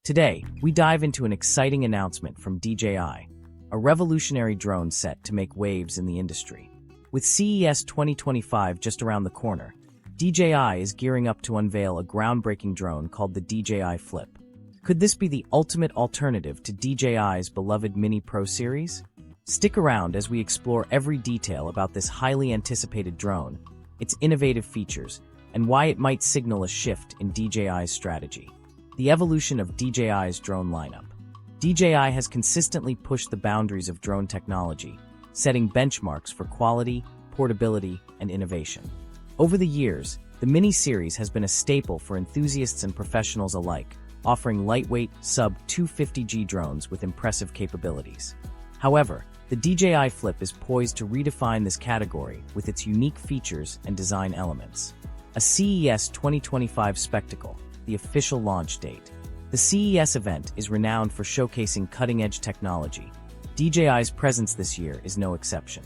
Today, we dive into an exciting announcement from DJI, a revolutionary drone set to make waves in the industry. With CES 2025 just around the corner, DJI is gearing up to unveil a groundbreaking drone called the DJI Flip. Could this be the ultimate alternative to DJI's beloved Mini Pro series? Stick around as we explore every detail about this highly anticipated drone, its innovative features, and why it might signal a shift in DJI's strategy. The evolution of DJI's drone lineup. DJI has consistently pushed the boundaries of drone technology, setting benchmarks for quality, portability, and innovation. Over the years, the Mini series has been a staple for enthusiasts and professionals alike, offering lightweight, sub-250G drones with impressive capabilities. However, the DJI Flip is poised to redefine this category with its unique features and design elements. A CES 2025 spectacle, the official launch date. The CES event is renowned for showcasing cutting-edge technology. DJI's presence this year is no exception.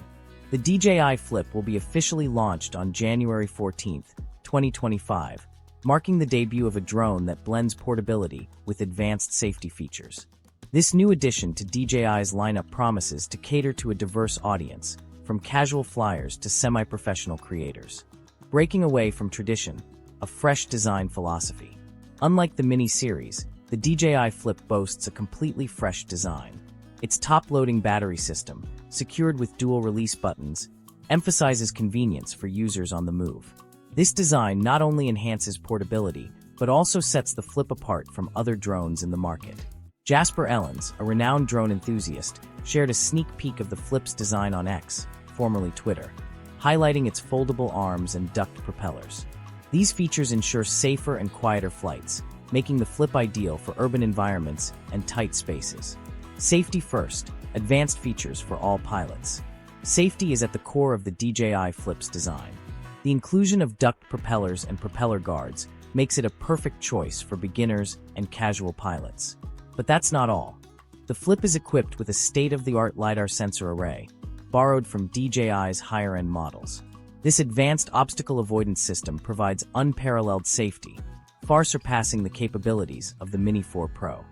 The DJI Flip will be officially launched on January 14, 2025, marking the debut of a drone that blends portability with advanced safety features. This new addition to DJI's lineup promises to cater to a diverse audience, from casual flyers to semi-professional creators. Breaking away from tradition, a fresh design philosophy. Unlike the Mini series, the DJI Flip boasts a completely fresh design. Its top-loading battery system, secured with dual-release buttons, emphasizes convenience for users on the move. This design not only enhances portability, but also sets the Flip apart from other drones in the market. Jasper Ellens, a renowned drone enthusiast, shared a sneak peek of the Flip's design on X, formerly Twitter, highlighting its foldable arms and ducked propellers. These features ensure safer and quieter flights, making the Flip ideal for urban environments and tight spaces. Safety first, advanced features for all pilots. Safety is at the core of the DJI Flip's design. The inclusion of ducked propellers and propeller guards makes it a perfect choice for beginners and casual pilots. But that's not all. The Flip is equipped with a state-of-the-art LiDAR sensor array, borrowed from DJI's higher-end models. This advanced obstacle avoidance system provides unparalleled safety, far surpassing the capabilities of the Mini 4 Pro.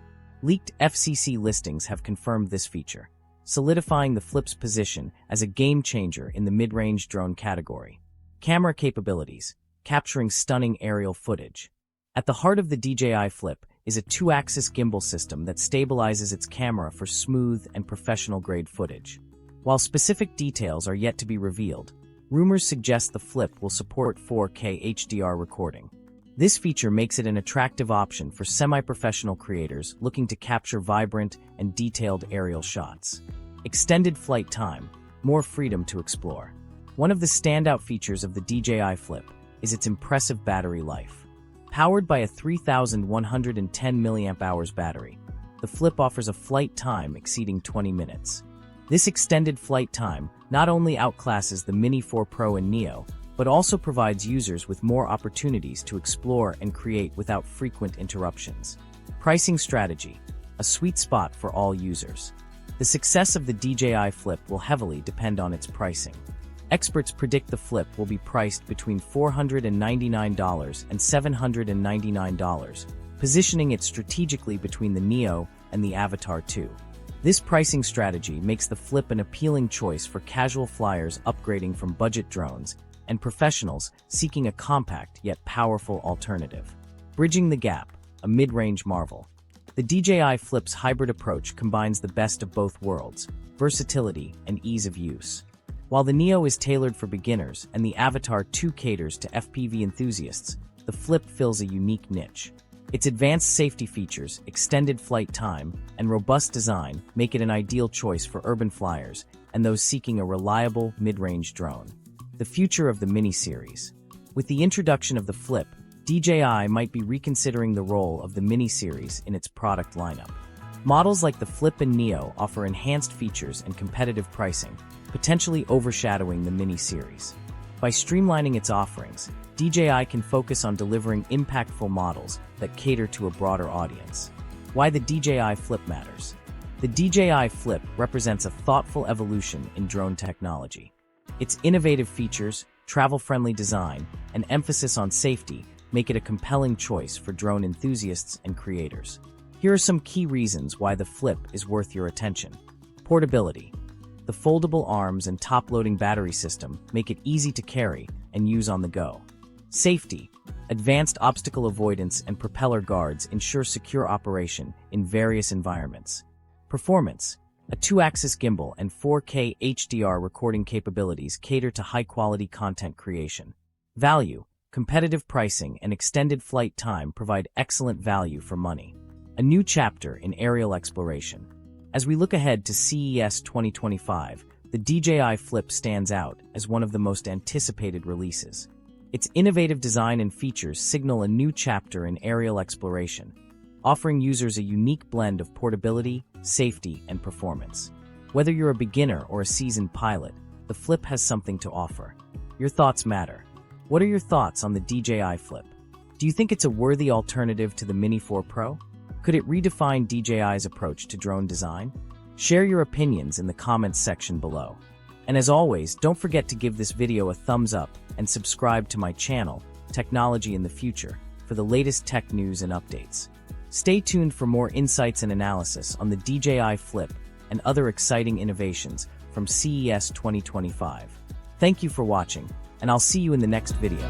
Leaked FCC listings have confirmed this feature, solidifying the Flip's position as a game-changer in the mid-range drone category. Camera capabilities, capturing stunning aerial footage. At the heart of the DJI Flip is a two-axis gimbal system that stabilizes its camera for smooth and professional-grade footage. While specific details are yet to be revealed, rumors suggest the Flip will support 4K HDR recording. This feature makes it an attractive option for semi-professional creators looking to capture vibrant and detailed aerial shots. Extended flight time, more freedom to explore. One of the standout features of the DJI Flip is its impressive battery life. Powered by a 3,110 mAh battery, the Flip offers a flight time exceeding 20 minutes. This extended flight time not only outclasses the Mini 4 Pro and Neo, but also provides users with more opportunities to explore and create without frequent interruptions. Pricing strategy, a sweet spot for all users. The success of the DJI Flip will heavily depend on its pricing. Experts predict the Flip will be priced between $499 and $799, positioning it strategically between the Neo and the Avatar 2. This pricing strategy makes the Flip an appealing choice for casual flyers upgrading from budget drones and professionals seeking a compact yet powerful alternative. Bridging the gap, a mid-range marvel. The DJI Flip's hybrid approach combines the best of both worlds, versatility and ease of use. While the Neo is tailored for beginners and the Avatar 2 caters to FPV enthusiasts, the Flip fills a unique niche. Its advanced safety features, extended flight time, and robust design make it an ideal choice for urban flyers and those seeking a reliable mid-range drone. The future of the Mini series. With the introduction of the Flip, DJI might be reconsidering the role of the Mini series in its product lineup. Models like the Flip and Neo offer enhanced features and competitive pricing, potentially overshadowing the Mini series. By streamlining its offerings, DJI can focus on delivering impactful models that cater to a broader audience. Why the DJI Flip matters. The DJI Flip represents a thoughtful evolution in drone technology. Its innovative features, travel-friendly design, and emphasis on safety make it a compelling choice for drone enthusiasts and creators. Here are some key reasons why the Flip is worth your attention. Portability. The foldable arms and top-loading battery system make it easy to carry and use on the go. Safety. Advanced obstacle avoidance and propeller guards ensure secure operation in various environments. Performance. A 2-axis gimbal and 4K HDR recording capabilities cater to high-quality content creation. Value. Competitive pricing and extended flight time provide excellent value for money. A new chapter in aerial exploration. As we look ahead to CES 2025, the DJI Flip stands out as one of the most anticipated releases. Its innovative design and features signal a new chapter in aerial exploration, offering users a unique blend of portability, safety, and performance. Whether you're a beginner or a seasoned pilot, the Flip has something to offer. Your thoughts matter. What are your thoughts on the DJI Flip? Do you think it's a worthy alternative to the Mini 4 Pro? Could it redefine DJI's approach to drone design? Share your opinions in the comments section below. And as always, don't forget to give this video a thumbs up and subscribe to my channel, Technology in the Future, for the latest tech news and updates. Stay tuned for more insights and analysis on the DJI Flip and other exciting innovations from CES 2025. Thank you for watching, and I'll see you in the next video.